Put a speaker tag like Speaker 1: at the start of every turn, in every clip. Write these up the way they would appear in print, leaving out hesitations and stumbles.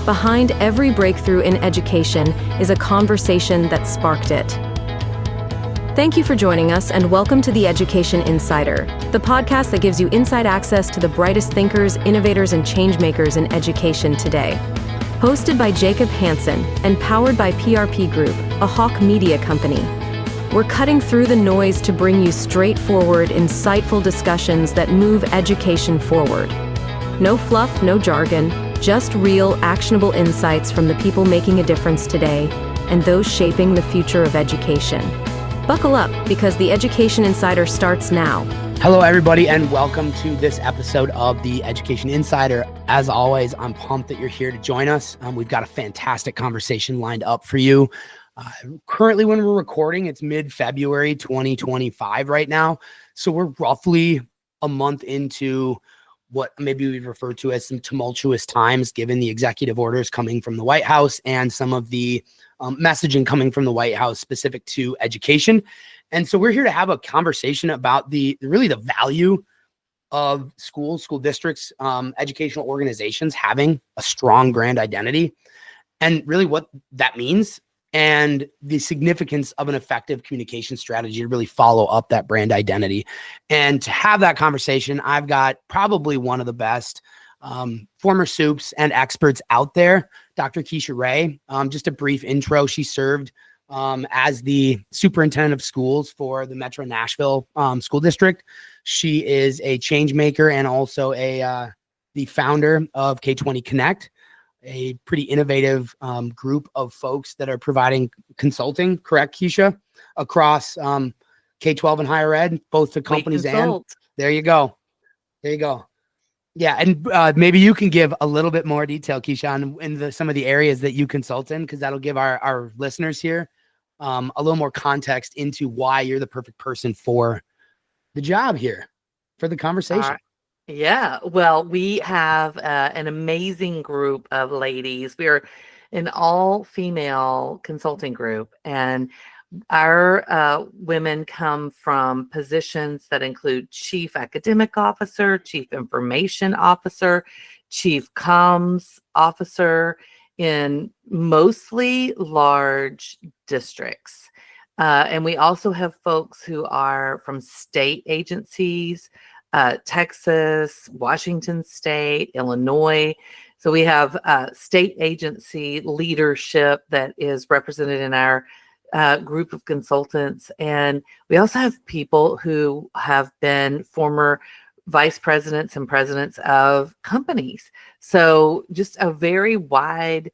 Speaker 1: Behind every breakthrough in education is a conversation that sparked it. Thank you for joining us and welcome to the Education Insider, the podcast that gives you inside access to the brightest thinkers, innovators, and changemakers in education today. Hosted by Jacob Hanson and powered by PRP Group, a Hawk media company. We're cutting through the noise to bring you straightforward, insightful discussions that move education forward. No fluff, no jargon, just real, actionable insights from the people making a difference today and those shaping the future of education. Buckle up, because the Education Insider starts now.
Speaker 2: Hello, everybody, and welcome to this episode of the Education Insider. As always, I'm pumped that you're here to join us. We've got a fantastic conversation lined up for you. Currently, when we're recording, it's mid-February 2025 right now. So we're roughly a month into what maybe we refer to as some tumultuous times, given the executive orders coming from the White House and some of the messaging coming from the White House specific to education. And so we're here to have a conversation about the value of schools, school districts, educational organizations having a strong brand identity, and really what that means, and the significance of an effective communication strategy to really follow up that brand identity. And to have that conversation, I've got probably one of the best former soups and experts out there, Dr. Kecia Ray. Just a brief intro. She served as the superintendent of schools for the Metro Nashville School District. She is a change maker and also the founder of K20 Connect, a pretty innovative group of folks that are providing consulting, correct, Kecia, across K-12 and higher ed, both to companies and there you go. Yeah, and maybe you can give a little bit more detail, Kecia, on some of the areas that you consult in, because that'll give our listeners here a little more context into why you're the perfect person for the job here, for the conversation.
Speaker 3: Yeah, well, we have an amazing group of ladies. We're an all-female consulting group, and our women come from positions that include chief academic officer, chief information officer, chief comms officer in mostly large districts. And we also have folks who are from state agencies, Texas, Washington State, Illinois. So we have state agency leadership that is represented in our group of consultants. And we also have people who have been former vice presidents and presidents of companies. So just a very wide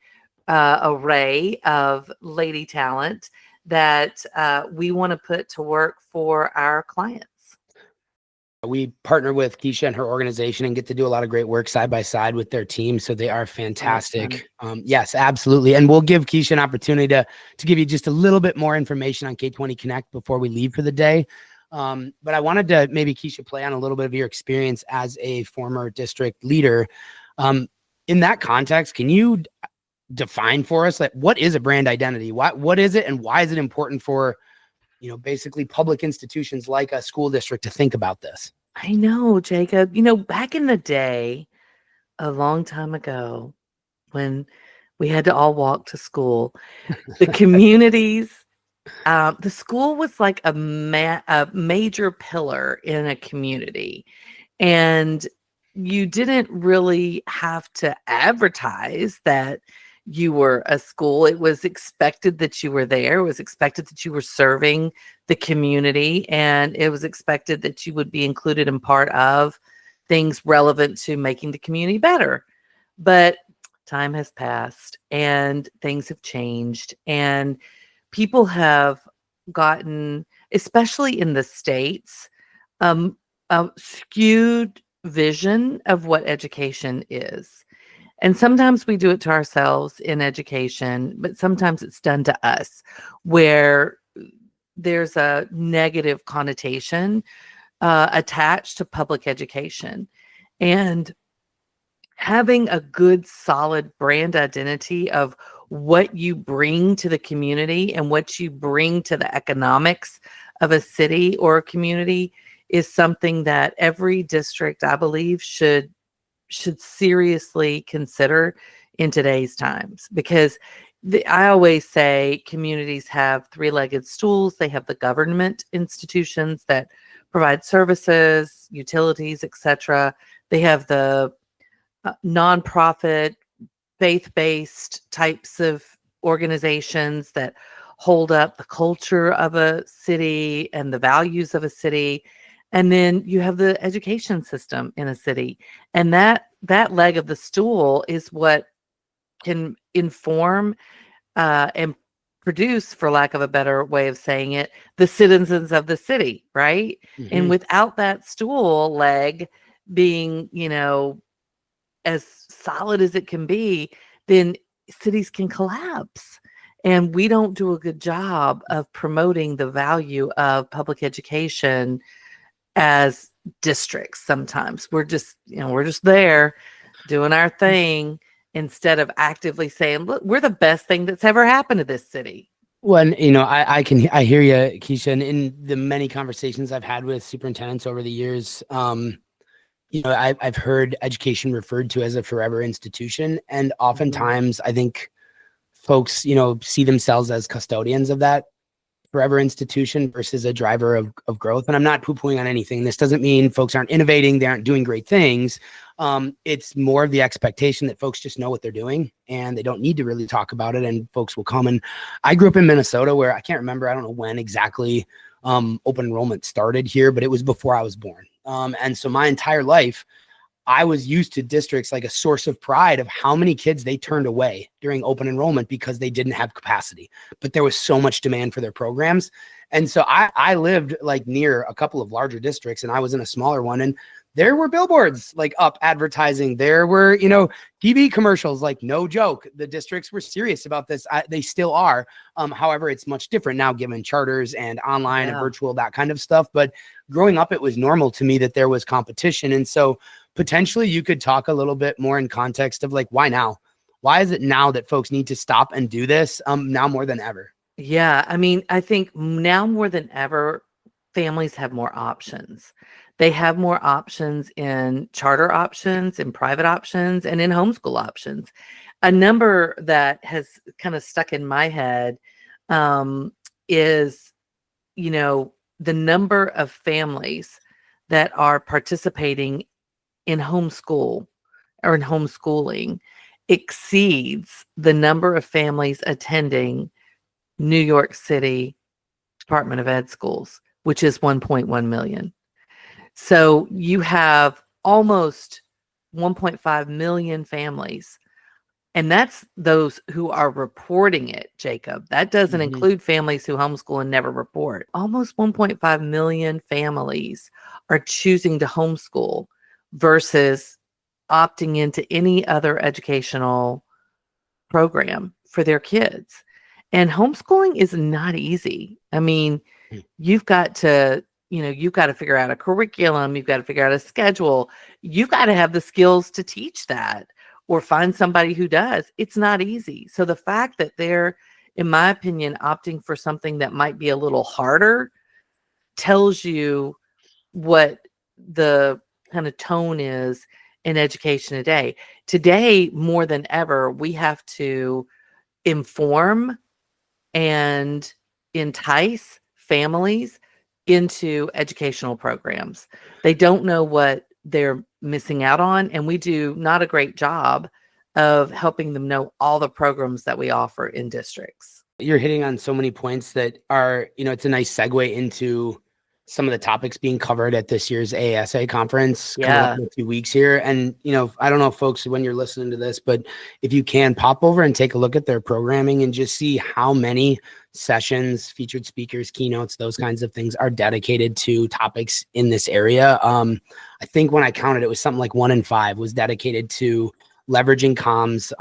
Speaker 3: array of lady talent that we want to put to work for our clients.
Speaker 2: We partner with Kecia and her organization and get to do a lot of great work side by side with their team. So they are fantastic. Yes, absolutely. And we'll give Kecia an opportunity to give you just a little bit more information on K20 Connect before we leave for the day. But I wanted to maybe, Kecia, play on a little bit of your experience as a former district leader. In that context, can you define for us, like, what is a brand identity? What is it, and why is it important for basically public institutions like a school district to think about this?
Speaker 3: I know, Jacob. Back in the day, a long time ago, when we had to all walk to school, the communities, the school was like a major pillar in a community. And you didn't really have to advertise that you were a school. It was expected that you were there. It was expected that you were serving the community, and it was expected that you would be included in part of things relevant to making the community better. But time has passed and things have changed, and people have gotten, especially in the States, a skewed vision of what education is. And sometimes we do it to ourselves in education, but sometimes it's done to us, where there's a negative connotation attached to public education. And having a good, solid brand identity of what you bring to the community and what you bring to the economics of a city or a community is something that every district, I believe, should seriously consider in today's times, because I always say communities have three-legged stools. They have the government institutions that provide services, utilities, etc. They have the nonprofit, faith-based types of organizations that hold up the culture of a city and the values of a city. And then you have the education system in a city. And that leg of the stool is what can inform and produce, for lack of a better way of saying it, the citizens of the city, right?
Speaker 2: Mm-hmm.
Speaker 3: And without that stool leg being, as solid as it can be, then cities can collapse. And we don't do a good job of promoting the value of public education as districts. Sometimes we're just there doing our thing instead of actively saying, look, we're the best thing that's ever happened to this city.
Speaker 2: When, I hear you, Kecia, and in the many conversations I've had with superintendents over the years, I've heard education referred to as a forever institution. And oftentimes I think folks, see themselves as custodians of that forever institution versus a driver of growth. And I'm not poo-pooing on anything. This doesn't mean folks aren't innovating. They aren't doing great things. It's more of the expectation that folks just know what they're doing and they don't need to really talk about it. And folks will come. And I grew up in Minnesota, where I can't remember, I don't know when exactly open enrollment started here, but it was before I was born. And so my entire life, I was used to districts like a source of pride of how many kids they turned away during open enrollment because they didn't have capacity, but there was so much demand for their programs. And so I lived like near a couple of larger districts, and I was in a smaller one, and there were billboards like up advertising. There were, TV commercials, like no joke. The districts were serious about this. They still are. However, it's much different now given charters and online and virtual, that kind of stuff. But growing up, it was normal to me that there was competition. And so potentially you could talk a little bit more in context of like, why now? Why is it now that folks need to stop and do this now more than ever?
Speaker 3: Yeah. I mean, I think now more than ever, families have more options. They have more options in charter options, in private options, and in homeschool options. A number that has kind of stuck in my head is, the number of families that are participating in homeschool or in homeschooling exceeds the number of families attending New York City Department of Ed schools, which is 1.1 million. So you have almost 1.5 million families, and that's those who are reporting it, Jacob. That doesn't include families who homeschool and never report. Almost 1.5 million families are choosing to homeschool versus opting into any other educational program for their kids. And homeschooling is not easy. I mean, you've got to figure out a curriculum. You've got to figure out a schedule. You've got to have the skills to teach that or find somebody who does. It's not easy. So the fact that they're, in my opinion, opting for something that might be a little harder tells you what the kind of tone is in education today. Today, more than ever, we have to inform and entice families into educational programs. They don't know what they're missing out on, and we do not a great job of helping them know all the programs that we offer in districts.
Speaker 2: You're hitting on so many points that are, it's a nice segue into some of the topics being covered at this year's AASA conference coming up in a few weeks here. And, I don't know, folks, when you're listening to this, but if you can pop over and take a look at their programming and just see how many sessions, featured speakers, keynotes, those kinds of things are dedicated to topics in this area. I think when I counted, it was something like 1 in 5 was dedicated to leveraging comms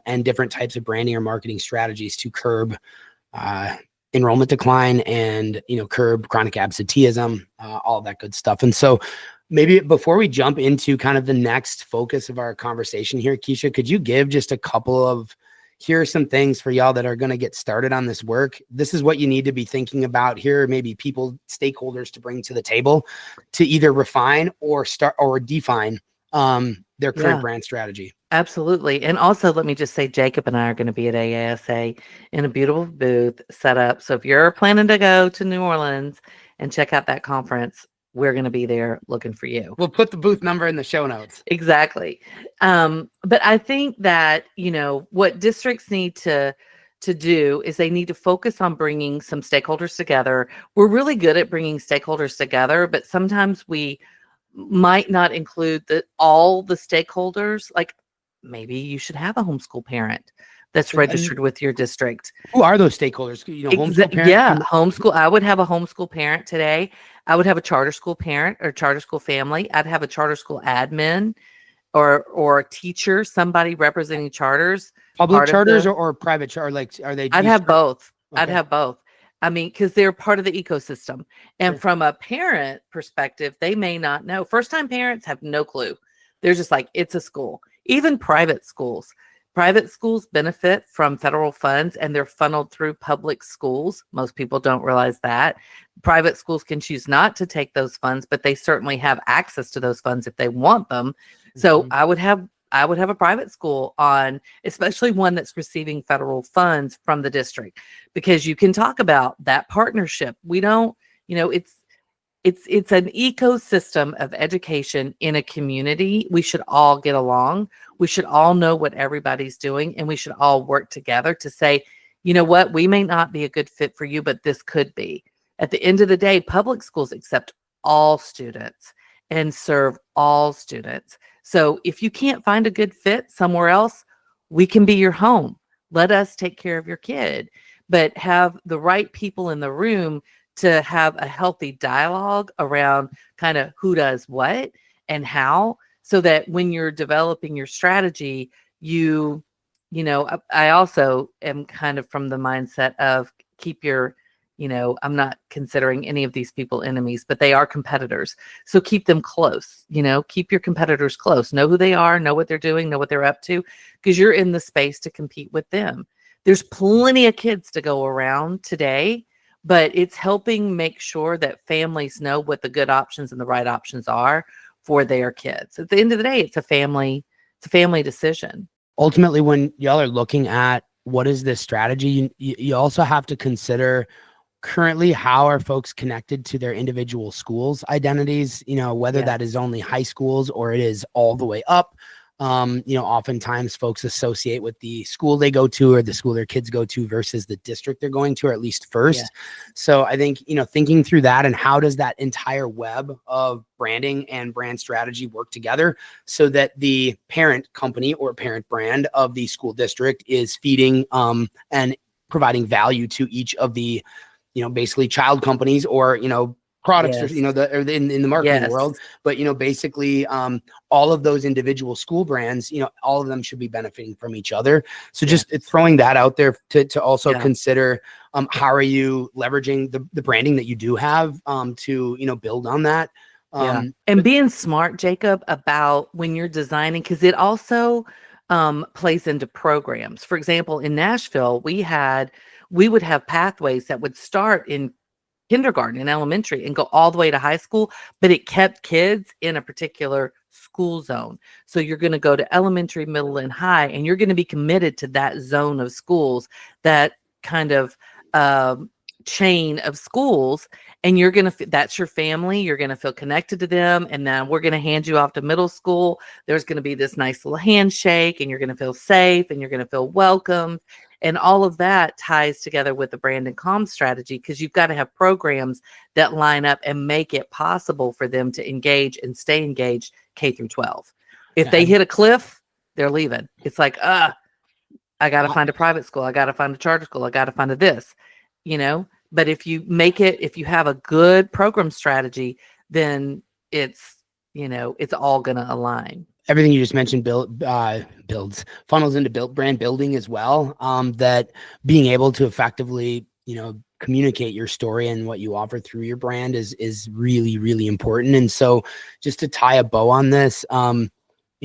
Speaker 2: and different types of branding or marketing strategies to curb enrollment decline and, curb chronic absenteeism, all that good stuff. And so maybe before we jump into kind of the next focus of our conversation here, Kecia, could you give just a couple of, here are some things for y'all that are going to get started on this work. This is what you need to be thinking about. Here are maybe people, stakeholders to bring to the table to either refine or start or define their current
Speaker 3: Yeah.
Speaker 2: brand strategy.
Speaker 3: Absolutely. And also, let me just say, Jacob and I are going to be at AASA in a beautiful booth set up. So if you're planning to go to New Orleans and check out that conference, we're going to be there looking for you.
Speaker 2: We'll put the booth number in the show notes.
Speaker 3: Exactly. But I think that, what districts need to do is they need to focus on bringing some stakeholders together. We're really good at bringing stakeholders together, but sometimes we might not include all the stakeholders. Like, maybe you should have a homeschool parent that's registered with your district.
Speaker 2: Who are those stakeholders? Homeschool parents?
Speaker 3: Yeah, homeschool. I would have a homeschool parent today. I would have a charter school parent or charter school family. I'd have a charter school admin or a teacher, somebody representing charters.
Speaker 2: Public charters or private charters? Like, are they?
Speaker 3: I'd have both.
Speaker 2: Okay.
Speaker 3: I'd have both. I mean, because they're part of the ecosystem. And
Speaker 2: Sure.
Speaker 3: From a parent perspective, they may not know. First-time parents have no clue. They're just like, it's a school. Even private schools. Private schools benefit from federal funds, and they're funneled through public schools. Most people don't realize that. Private schools can choose not to take those funds, but they certainly have access to those funds if they want them. So I would have a private school on, especially one that's receiving federal funds from the district, because you can talk about that partnership. We don't, it's an ecosystem of education in a community. We should all get along. We should all know what everybody's doing, and we should all work together to say, you know what, we may not be a good fit for you, but this could be. At the end of the day, public schools accept all students and serve all students. So if you can't find a good fit somewhere else, we can be your home. Let us take care of your kid, but have the right people in the room to have a healthy dialogue around kind of who does what and how, so that when you're developing your strategy, I also am kind of from the mindset of keep your, I'm not considering any of these people enemies, but they are competitors. So keep them close, keep your competitors close, know who they are, know what they're doing, know what they're up to, because you're in the space to compete with them. There's plenty of kids to go around today, but it's helping make sure that families know what the good options and the right options are for their kids. At the end of the day, it's a family decision.
Speaker 2: Ultimately, when y'all are looking at what is this strategy, you also have to consider currently how are folks connected to their individual schools' identities, whether that is only high schools or it is all the way up. Oftentimes folks associate with the school they go to or the school their kids go to versus the district they're going to, or at least first. Yeah. So I think, thinking through that and how does that entire web of branding and brand strategy work together so that the parent company or parent brand of the school district is feeding and providing value to each of the, basically child companies or, products, or, in the marketing world, but, basically all of those individual school brands, all of them should be benefiting from each other. So just throwing that out there to also consider how are you leveraging the branding that you do have to, build on that.
Speaker 3: And being smart, Jacob, about when you're designing, because it also plays into programs. For example, in Nashville, we would have pathways that would start in kindergarten and elementary and go all the way to high school, but it kept kids in a particular school zone. So you're going to go to elementary, middle, and high, and you're going to be committed to that zone of schools, that kind of chain of schools, and you're going to, that's your family. You're going to feel connected to them. And then we're going to hand you off to middle school. There's going to be this nice little handshake, and you're going to feel safe, and you're going to feel welcome. And all of that ties together with the brand and comm strategy, because you've got to have programs that line up and make it possible for them to engage and stay engaged K through 12. If they hit a cliff, they're leaving. It's like, I got to find a private school. I got to find a charter school. I got to find a this, But if you have a good program strategy, then it's all going to align.
Speaker 2: Everything you just mentioned funnels into brand building as well. That being able to effectively, communicate your story and what you offer through your brand is really, really important. And so just to tie a bow on this,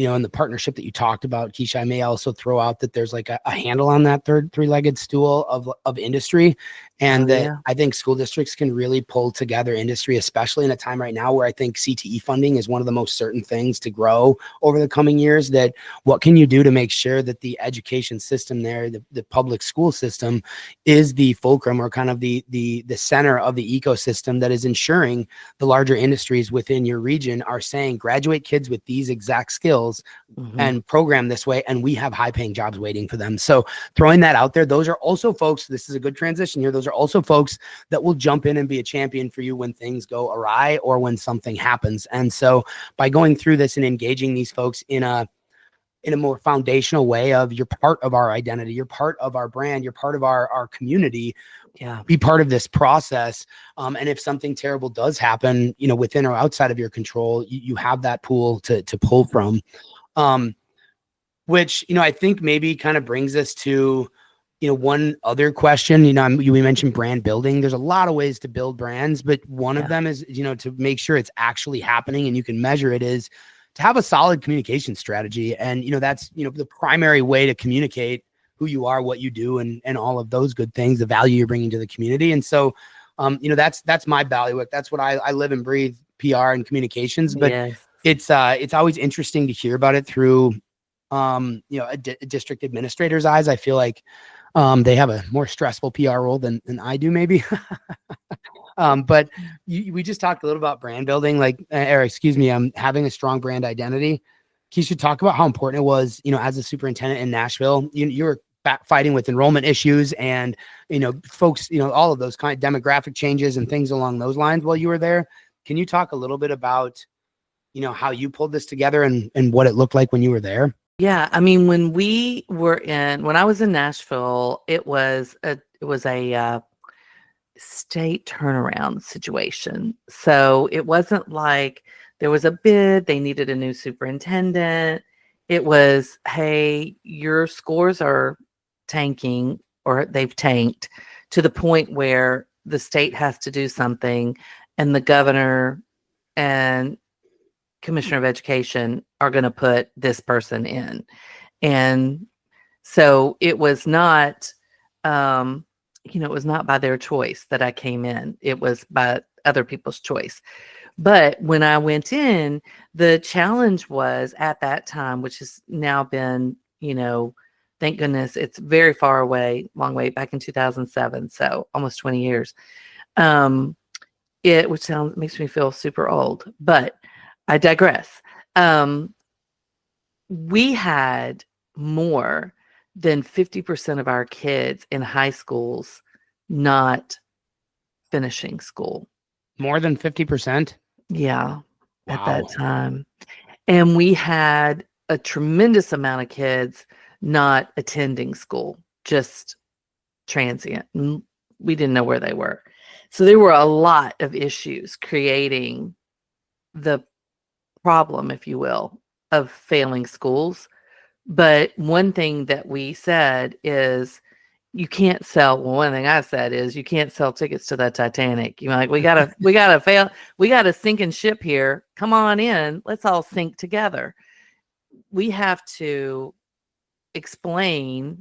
Speaker 2: in the partnership that you talked about, Kecia, I may also throw out that there's like a handle on that third three-legged stool of industry. And that I think school districts can really pull together industry, especially in a time right now where I think CTE funding is one of the most certain things to grow over the coming years. That what can you do to make sure that the education system there, the public school system, is the fulcrum or kind of the center of the ecosystem that is ensuring the larger industries within your region are saying, graduate kids with these exact skills and program this way, and we have high paying jobs waiting for them. So throwing that out there, those are also folks, this is a good transition here, those are also folks that will jump in and be a champion for you when things go awry or when something happens. And so by going through this and engaging these folks in a more foundational way of, you're part of our identity, you're part of our brand, you're part of our community, be part of this process. And if something terrible does happen, within or outside of your control, you have that pool to pull from. Which, I think maybe kind of brings us to, one other question. We mentioned brand building. There's a lot of ways to build brands, but one of them is, to make sure it's actually happening and you can measure it, is to have a solid communication strategy. And, that's, the primary way to communicate who you are, what you do, and all of those good things, the value you're bringing to the community. And so, that's my bailiwick. That's what I live and breathe, PR and communications. But it's always interesting to hear about it through, a district administrator's eyes. I feel like they have a more stressful PR role than I do, maybe. But we just talked a little about brand building, having a strong brand identity. Kecia, talk about how important it was, as a superintendent in Nashville. You were fighting with enrollment issues and, folks, all of those kind of demographic changes and things along those lines while you were there. Can you talk a little bit about, how you pulled this together and what it looked like when you were there?
Speaker 3: Yeah, I mean, when I was in Nashville, it was a state turnaround situation. So it wasn't like there was a bid, they needed a new superintendent. It was, hey, your scores are tanking, or they've tanked to the point where the state has to do something, and the governor and commissioner of education are going to put this person in. And so it was not, it was not by their choice that I came in. It was by other people's choice. But when I went in, the challenge was at that time, which has now been, thank goodness, it's very far away, long way back in 2007. So almost 20 years. Which makes me feel super old, but I digress. We had more than 50% of our kids in high schools not finishing school.
Speaker 2: More than 50%?
Speaker 3: Yeah, at that time. And we had a tremendous amount of kids not attending school, just transient. We didn't know where they were. So there were a lot of issues creating the problem, if you will, of failing schools. But one thing that we said is, one thing I said is, you can't sell tickets to the Titanic. We gotta sink and ship here. Come on in. Let's all sink together. We have to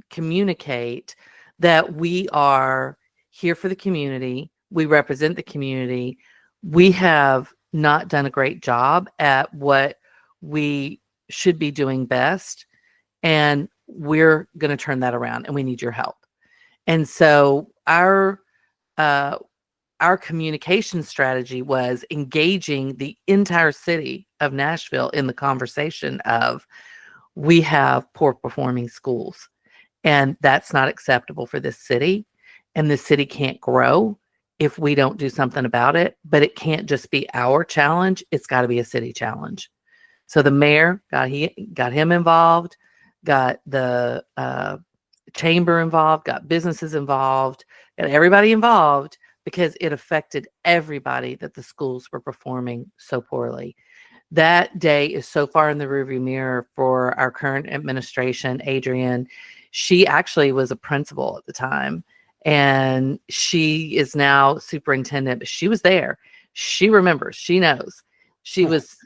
Speaker 3: communicate that we are here for the community. We represent the community. We have not done a great job at what we should be doing best, and we're going to turn that around, and we need your help. And so our communication strategy was engaging the entire city of Nashville in the conversation of, we have poor performing schools, and that's not acceptable for this city, and the city can't grow if we don't do something about it. But it can't just be our challenge. It's got to be a city challenge. So the mayor got him involved, got the chamber involved, got businesses involved, got everybody involved, because it affected everybody that the schools were performing so poorly. That day is so far in the rearview mirror for our current administration. Adrienne, she actually was a principal at the time, and she is now superintendent, but she was there. She remembers, she knows. She was,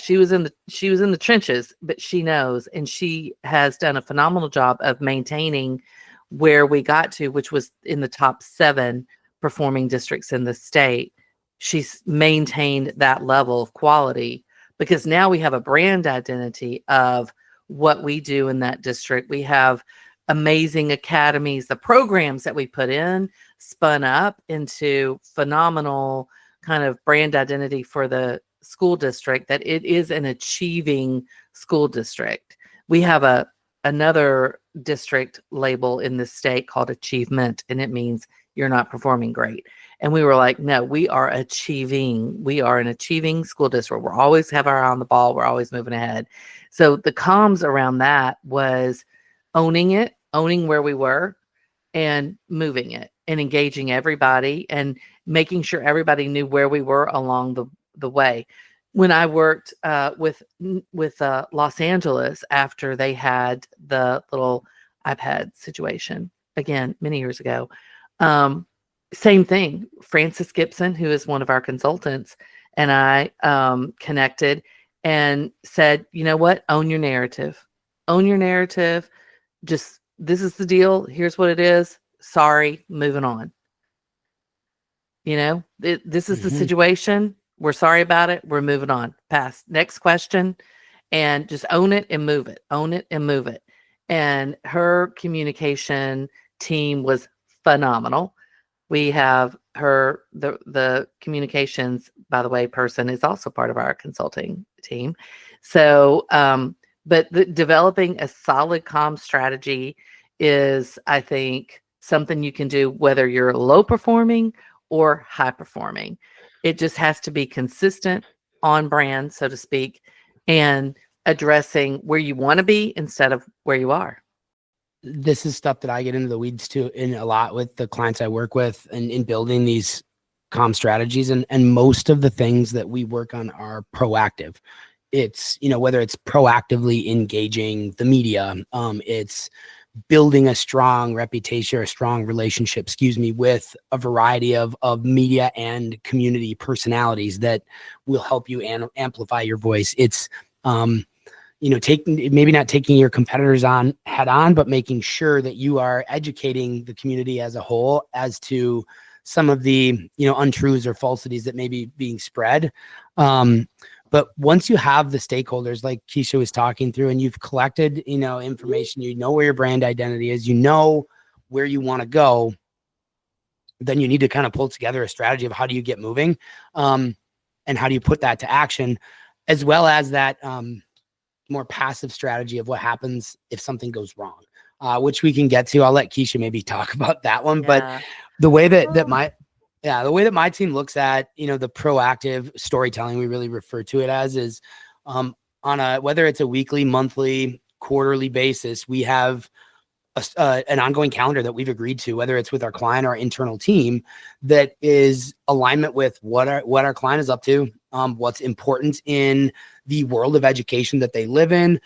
Speaker 3: she was in the trenches, but she knows, and she has done a phenomenal job of maintaining where we got to, which was in the top 7 performing districts in the state. She's maintained that level of quality because now we have a brand identity of what we do in that district. We have amazing academies. The programs that we put in spun up into phenomenal kind of brand identity for the school district, that it is an achieving school district. We have another district label in the state called achievement, and it means you're not performing great. And we were like, no, we are achieving. We are an achieving school district. We're always have our eye on the ball. We're always moving ahead. So the comms around that was owning it, owning where we were, and moving it and engaging everybody and making sure everybody knew where we were along the way. When I worked with Los Angeles after they had the little iPad situation, again, many years ago, same thing. Francis Gibson, who is one of our consultants, and I connected and said, you know what? Own your narrative. Own your narrative. Just, this is the deal. Here's what it is. Sorry, moving on. This is the situation. We're sorry about it. We're moving on. Pass. Next question. And just own it and move it. Own it and move it. And her communication team was phenomenal. We have her, the communications, by the way, person is also part of our consulting team. So, but developing a solid comm strategy is, I think, something you can do whether you're low performing or high performing. It just has to be consistent, on brand, so to speak, and addressing where you want to be instead of where you are.
Speaker 2: This is stuff that I get into the weeds too in a lot with the clients I work with and in building these comm strategies. And most of the things that we work on are proactive. It's, whether it's proactively engaging the media, it's building a strong reputation or a strong relationship, with a variety of media and community personalities that will help you amplify your voice. It's, maybe not taking your competitors on head on, but making sure that you are educating the community as a whole as to some of the, untruths or falsities that may be being spread. But once you have the stakeholders like Kecia was talking through and you've collected, information, where your brand identity is, where you want to go, then you need to kind of pull together a strategy of how do you get moving, and how do you put that to action, as well as that more passive strategy of what happens if something goes wrong, which we can get to. I'll let Kecia maybe talk about that one. Yeah. But the way that my team looks at, the proactive storytelling, we really refer to it as, is on whether it's a weekly, monthly, quarterly basis, we have an ongoing calendar that we've agreed to, whether it's with our client or our internal team, that is alignment with what our client is up to, what's important in the world of education that they live in.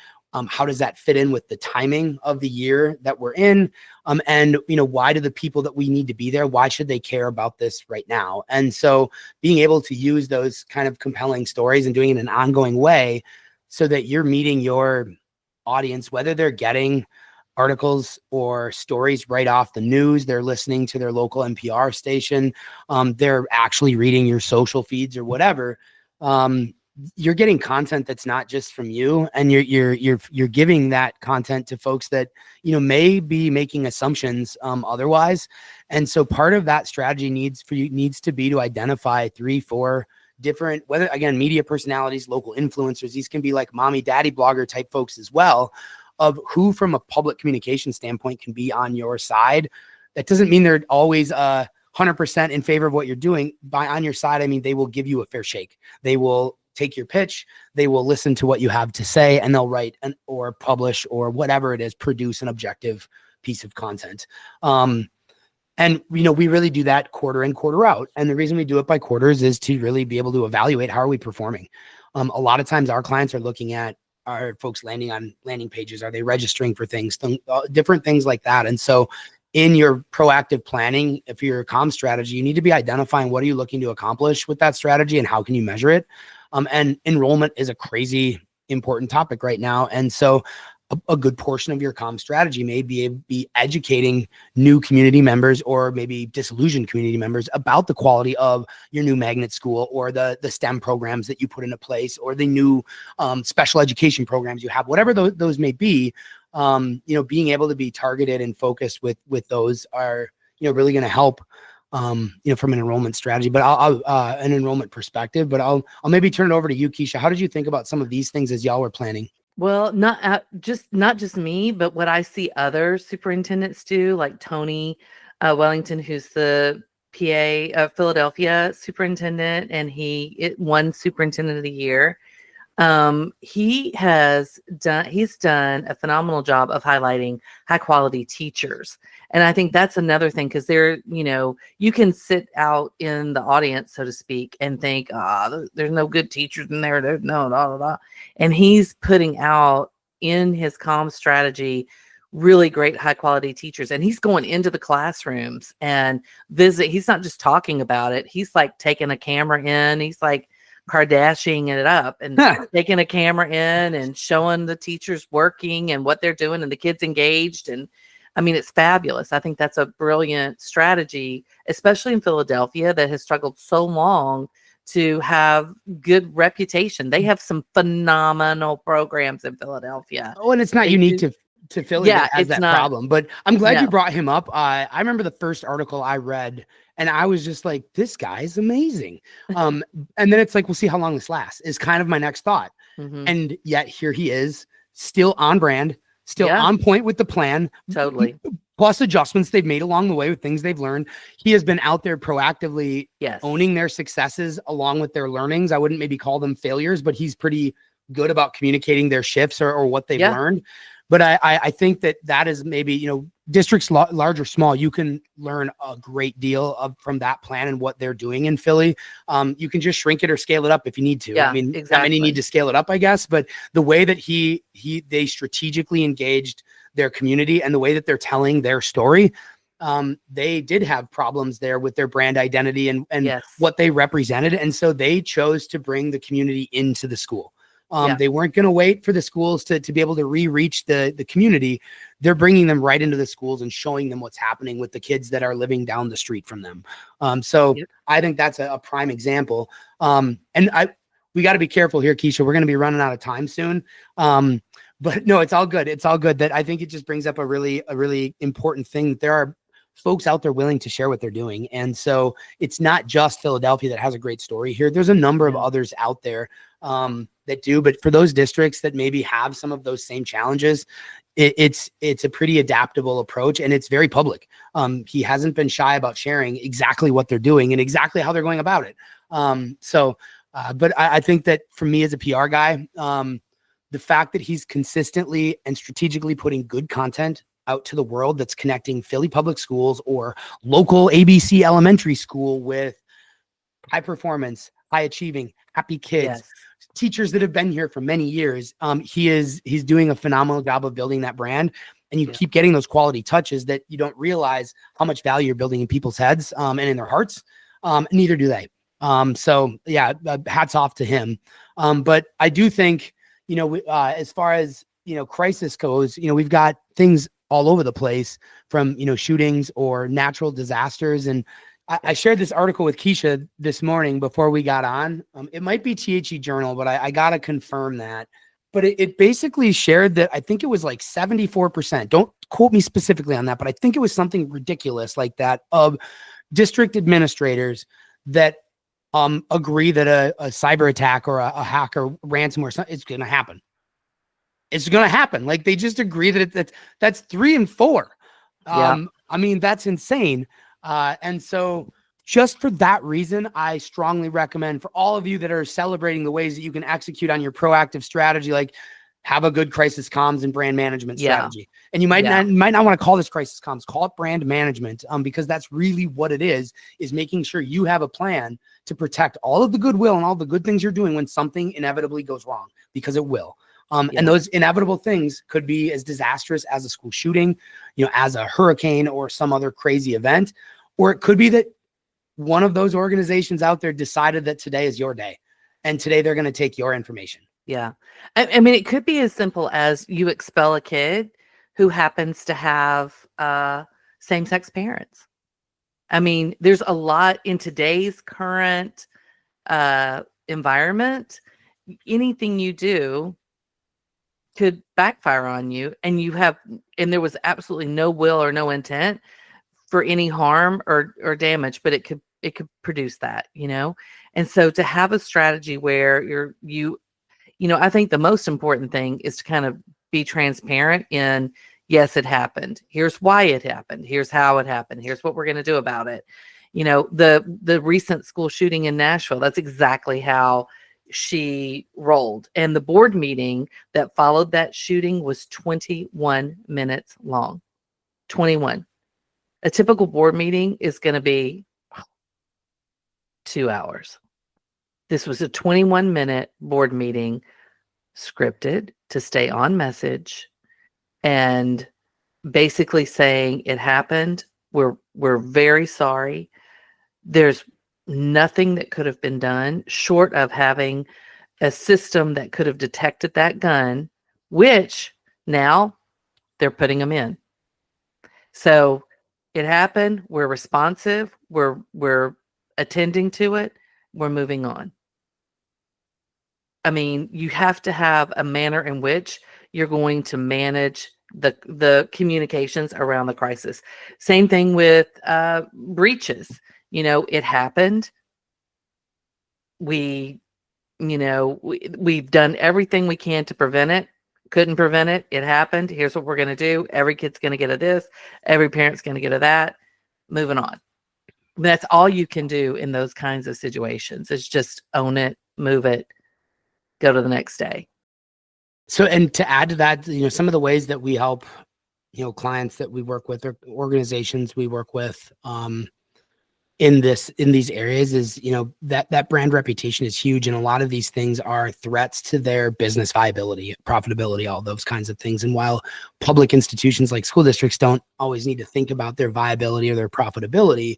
Speaker 2: How does that fit in with the timing of the year that we're in? And, why do the people that we need to be there, why should they care about this right now? And so being able to use those kind of compelling stories and doing it in an ongoing way so that you're meeting your audience, whether they're getting articles or stories right off the news, they're listening to their local NPR station, they're actually reading your social feeds or whatever. You're getting content that's not just from you, and you're giving that content to folks that may be making assumptions otherwise. And so part of that strategy needs to be to identify 3-4 different, whether again media personalities, local influencers. These can be like mommy daddy blogger type folks as well, of who from a public communication standpoint can be on your side. That doesn't mean they're always 100% in favor of what you're doing. By on your side, I mean they will give you a fair shake. They will take your pitch, they will listen to what you have to say, and they'll write or publish or whatever it is, produce an objective piece of content. And we really do that quarter in, quarter out. And the reason we do it by quarters is to really be able to evaluate how are we performing. A lot of times our clients are looking at, are folks landing on landing pages? Are they registering for things, different things like that? And so in your proactive planning, if you're a comm strategy, you need to be identifying what are you looking to accomplish with that strategy and how can you measure it? And enrollment is a crazy important topic right now. And so a good portion of your comm strategy may be educating new community members or maybe disillusioned community members about the quality of your new magnet school or the STEM programs that you put into place or the new special education programs you have, whatever those may be. Being able to be targeted and focused with those are, really going to help, from an enrollment strategy, but I'll an enrollment perspective, but I'll maybe turn it over to you, Kecia. How did you think about some of these things as y'all were planning?
Speaker 3: Well, not just me, but what I see other superintendents do, like Tony Wellington, who's the PA of Philadelphia superintendent, and he won superintendent of the year. He's done a phenomenal job of highlighting high quality teachers. And I think that's another thing, because you can sit out in the audience, so to speak, and think, there's no good teachers in there. There's no, blah, blah, blah. And he's putting out in his comm strategy really great high quality teachers. And he's going into the classrooms and visit. He's not just talking about it. He's like taking a camera in. He's like Kardashianing it up and taking a camera in and showing the teachers working and what they're doing and the kids engaged. And I mean, it's fabulous. I think that's a brilliant strategy, especially in Philadelphia, that has struggled so long to have good reputation. They have some phenomenal programs in Philadelphia.
Speaker 2: Oh, and it's not unique to Philly that has that problem, but I'm glad you brought him up. I remember the first article I read and I was just like, this guy's amazing. And then it's like, we'll see how long this lasts is kind of my next thought. And yet here he is, still on brand, still on point with the plan.
Speaker 3: Totally.
Speaker 2: Plus adjustments they've made along the way with things they've learned. He has been out there proactively owning their successes along with their learnings. I wouldn't maybe call them failures, but he's pretty good about communicating their shifts or what they've learned. But I think that is maybe, districts large or small, you can learn a great deal from that plan and what they're doing in Philly. You can just shrink it or scale it up if you need to.
Speaker 3: Yeah,
Speaker 2: I mean,
Speaker 3: exactly.
Speaker 2: not many need to scale it up, I guess, but the way that they strategically engaged their community and the way that they're telling their story, they did have problems there with their brand identity and what they represented. And so they chose to bring the community into the school. They weren't going to wait for the schools to be able to reach the community. They're bringing them right into the schools and showing them what's happening with the kids that are living down the street from them. I think that's a prime example. And we got to be careful here, Kecia. We're going to be running out of time soon. But no, it's all good. It's all good. That I think it just brings up a really important thing. There are folks out there willing to share what they're doing. And so it's not just Philadelphia that has a great story here. There's a number of others out there that do, but for those districts that maybe have some of those same challenges, it's a pretty adaptable approach and it's very public. He hasn't been shy about sharing exactly what they're doing and exactly how they're going about it. But I think that for me as a PR guy, the fact that he's consistently and strategically putting good content out to the world that's connecting Philly public schools or local ABC elementary school with high performance, high achieving, happy kids, teachers that have been here for many years. He's doing a phenomenal job of building that brand. And you keep getting those quality touches that you don't realize how much value you're building in people's heads and in their hearts. Neither do they. Hats off to him. But I do think, as far as, crisis goes, we've got things all over the place from, shootings or natural disasters. And I shared this article with Kecia this morning before we got on. It might be THE Journal, but I got to confirm that. But it basically shared that I think it was like 74%. Don't quote me specifically on that, but I think it was something ridiculous like that of district administrators that agree that a cyber attack or a hack or ransomware, it's going to happen. It's going to happen. Like they just agree that that's 3 and 4. I mean, that's insane. And so just for that reason, I strongly recommend for all of you that are celebrating the ways that you can execute on your proactive strategy, like have a good crisis comms and brand management strategy. And you might not want to call this crisis comms, call it brand management, because that's really what it is making sure you have a plan to protect all of the goodwill and all the good things you're doing when something inevitably goes wrong, because it will. And those inevitable things could be as disastrous as a school shooting, as a hurricane or some other crazy event, or it could be that one of those organizations out there decided that today is your day And today they're going to take your information.
Speaker 3: Yeah. I mean, it could be as simple as you expel a kid who happens to have same-sex parents. I mean, there's a lot in today's current environment. Anything you do could backfire on you, and there was absolutely no will or no intent for any harm or damage, but it could produce that, And so to have a strategy where I think the most important thing is to kind of be transparent in, yes, it happened. Here's why it happened. Here's how it happened. Here's what we're going to do about it. The recent school shooting in Nashville, that's exactly how she rolled. And the board meeting that followed that shooting was 21 minutes long. 21. A typical board meeting is going to be 2 hours. This was a 21-minute board meeting, scripted to stay on message, and basically saying it happened. We're very sorry. There's nothing that could have been done short of having a system that could have detected that gun, which now they're putting them in. So it happened. We're responsive. We're attending to it. We're moving on. I mean, you have to have a manner in which you're going to manage the communications around the crisis. Same thing with breaches. It happened. We've done everything we can to prevent it. Couldn't prevent it. It happened. Here's what we're going to do. Every kid's going to get a this. Every parent's going to get a that. Moving on. That's all you can do in those kinds of situations. Is just own it, move it, go to the next day.
Speaker 2: So, and to add to that, some of the ways that we help, clients that we work with or organizations we work with, in these areas is, that brand reputation is huge. And a lot of these things are threats to their business viability, profitability, all those kinds of things. And while public institutions like school districts don't always need to think about their viability or their profitability,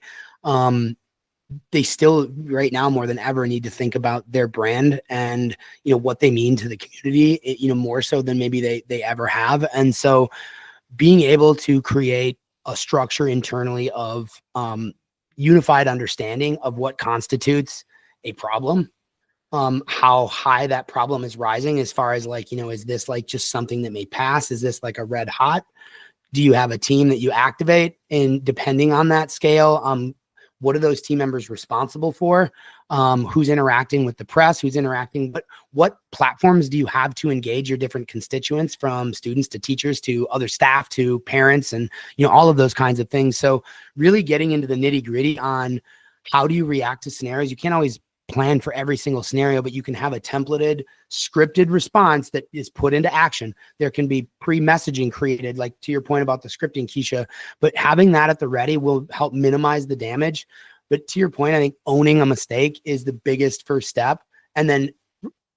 Speaker 2: they still right now more than ever need to think about their brand and, what they mean to the community, more so than maybe they ever have. And so being able to create a structure internally of, unified understanding of what constitutes a problem, how high that problem is rising as far as is this just something that may pass? Is this like a red hot? Do you have a team that you activate? And depending on that scale, what are those team members responsible for? Who's interacting with the press? Who's interacting? What platforms do you have to engage your different constituents, from students to teachers to other staff to parents, and all of those kinds of things. So really getting into the nitty gritty on how do you react to scenarios. You can't always plan for every single scenario, but you can have a templated, scripted response that is put into action. There can be pre-messaging created, like to your point about the scripting, Kecia, but having that at the ready will help minimize the damage. But to your point, I think owning a mistake is the biggest first step. And then,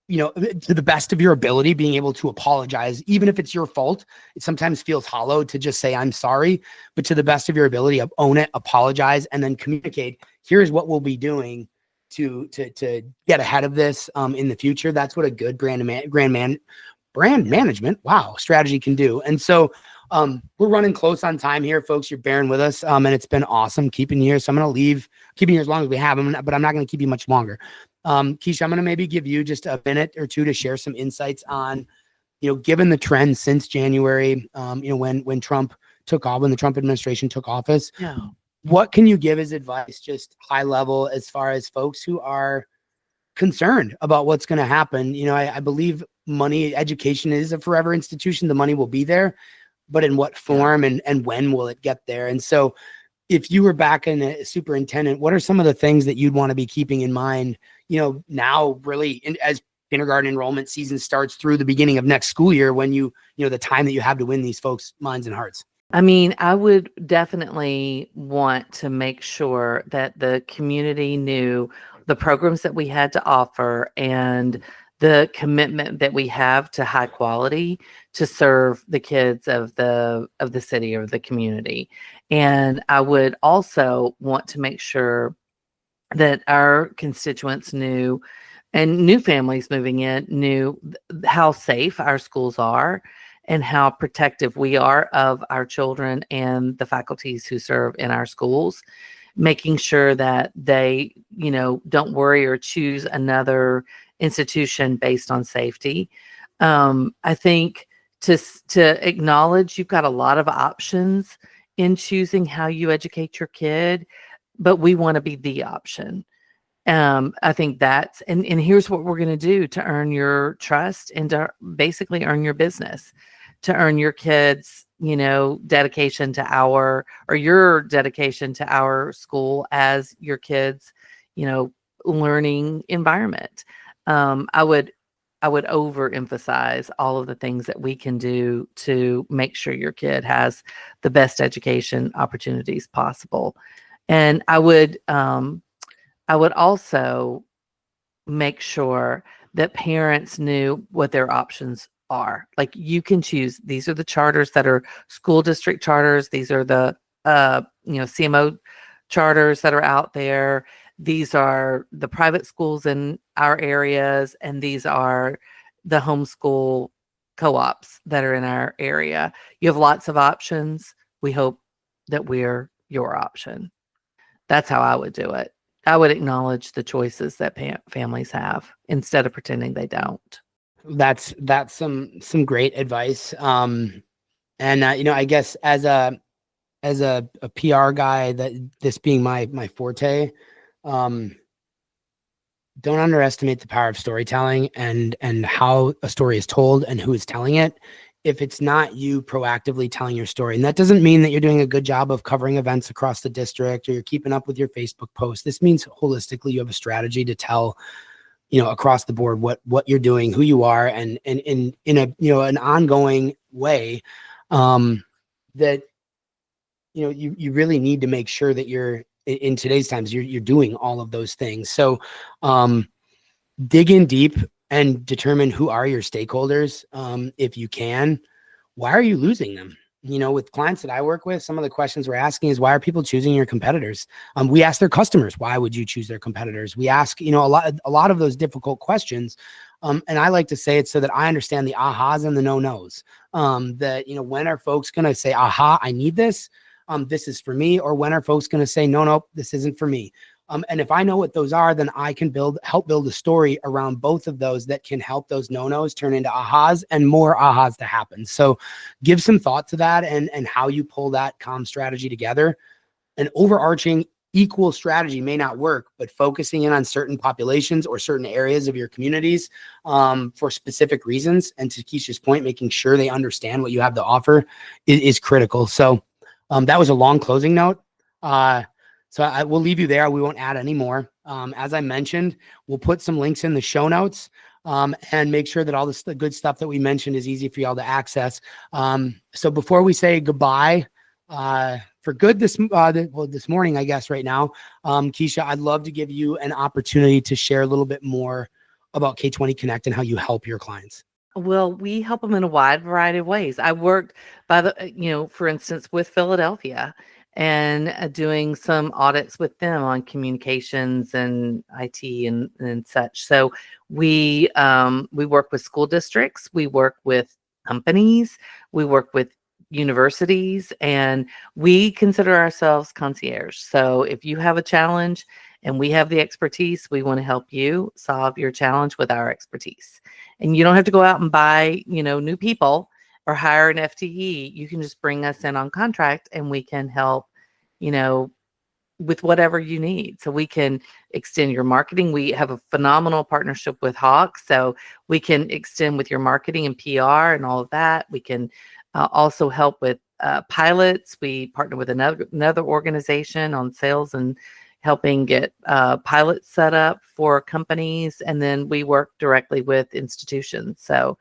Speaker 2: to the best of your ability, being able to apologize, even if it's your fault. It sometimes feels hollow to just say, I'm sorry, but to the best of your ability, own it, apologize, and then communicate, here's what we'll be doing to get ahead of this in the future. That's what a good brand management strategy can do. And so we're running close on time here, folks. You're bearing with us, and it's been awesome keeping you here. So I'm going to leave keeping you as long as we have them, but I'm not going to keep you much longer. Kecia, I'm going to maybe give you just a minute or two to share some insights on, given the trend since January, when Trump took off, when the Trump administration took office.
Speaker 3: Yeah.
Speaker 2: What can you give as advice, just high level, as far as folks who are concerned about what's going to happen? I believe education is a forever institution. The money will be there, but in what form and when will it get there? And so if you were back in a superintendent, what are some of the things that you'd want to be keeping in mind, now really as kindergarten enrollment season starts through the beginning of next school year, when the time that you have to win these folks' minds and hearts?
Speaker 3: I mean, I would definitely want to make sure that the community knew the programs that we had to offer and the commitment that we have to high quality to serve the kids of the city or the community. And I would also want to make sure that our constituents knew and new families moving in knew how safe our schools are and how protective we are of our children and the faculties who serve in our schools, making sure that they, don't worry or choose another institution based on safety. I think to acknowledge you've got a lot of options in choosing how you educate your kid, but we want to be the option. I think that's, and here's what we're going to do to earn your trust and to basically earn your business, to earn your kids, dedication to your dedication to our school as your kids, learning environment. I would overemphasize all of the things that we can do to make sure your kid has the best education opportunities possible. And I would also make sure that parents knew what their options are. Like, you can choose. These are the charters that are school district charters. These are the CMO charters that are out there. These are the private schools in our areas, and these are the homeschool co-ops that are in our area. You have lots of options. We hope that we're your option. That's how I would do it. I would acknowledge the choices that families have instead of pretending they don't.
Speaker 2: That's some great advice. And I guess as a PR guy, that this being my forte, don't underestimate the power of storytelling and how a story is told and who is telling it. If it's not you proactively telling your story, and that doesn't mean that you're doing a good job of covering events across the district or you're keeping up with your Facebook posts. This means holistically you have a strategy to tell, across the board what you're doing, who you are, and in a an ongoing way, that you really need to make sure that you're in today's times you're doing all of those things. So dig in deep and determine who are your stakeholders. If you can, why are you losing them? With clients that I work with, some of the questions we're asking is, why are people choosing your competitors? We ask their customers, why would you choose their competitors? We ask, a lot of those difficult questions. And I like to say it so that I understand the ahas and the no-nos. That, when are folks going to say, aha, I need this. This is for me. Or when are folks going to say, no, this isn't for me. And if I know what those are, then I can help build a story around both of those that can help those no-nos turn into ahas and more ahas to happen. So give some thought to that and how you pull that comm strategy together. An overarching equal strategy may not work, but focusing in on certain populations or certain areas of your communities for specific reasons, and to Kecia's point, making sure they understand what you have to offer is critical. So that was a long closing note. So I will leave you there. We won't add any more. As I mentioned, we'll put some links in the show notes and make sure that all the good stuff that we mentioned is easy for y'all to access. So before we say goodbye for good this morning, I guess right now, Kecia, I'd love to give you an opportunity to share a little bit more about K20 Connect and how you help your clients.
Speaker 3: Well, we help them in a wide variety of ways. I worked for instance, with Philadelphia and doing some audits with them on communications and IT and such. So we work with school districts, we work with companies, we work with universities, and we consider ourselves concierge. So if you have a challenge and we have the expertise, we want to help you solve your challenge with our expertise. And you don't have to go out and buy, new people or hire an FTE. You can just bring us in on contract and we can help, with whatever you need. So we can extend your marketing. We have a phenomenal partnership with Hawk, so we can extend with your marketing and PR and all of that. We can also help with pilots. We partner with another organization on sales and helping get pilots set up for companies. And then we work directly with institutions. So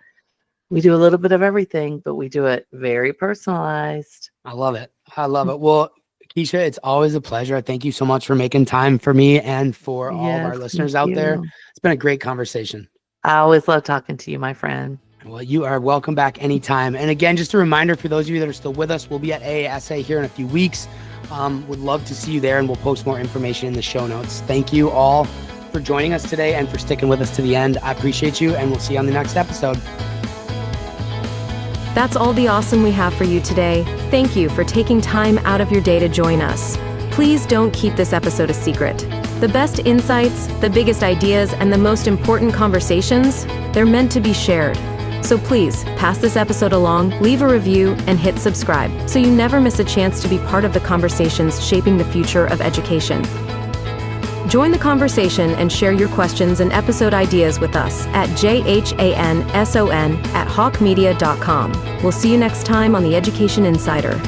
Speaker 3: we do a little bit of everything, but we do it very personalized.
Speaker 2: I love it. Well, Kecia, it's always a pleasure. Thank you so much for making time for me and for all of our listeners out there. It's been a great conversation.
Speaker 3: I always love talking to you, my friend.
Speaker 2: Well, you are welcome back anytime. And again, just a reminder for those of you that are still with us, we'll be at AASA here in a few weeks. Would love to see you there, and we'll post more information in the show notes. Thank you all for for joining us today and for sticking with us to the end. I appreciate you, and we'll see you on the next episode.
Speaker 1: That's all the awesome we have for you today. Thank you for taking time out of your day to join us. Please don't keep this episode a secret. The best insights, the biggest ideas, and the most important conversations, they're meant to be shared. So please, pass this episode along, leave a review, and hit subscribe so you never miss a chance to be part of the conversations shaping the future of education. Join the conversation and share your questions and episode ideas with us at jhanson@hawkmedia.com. We'll see you next time on the Education Insider.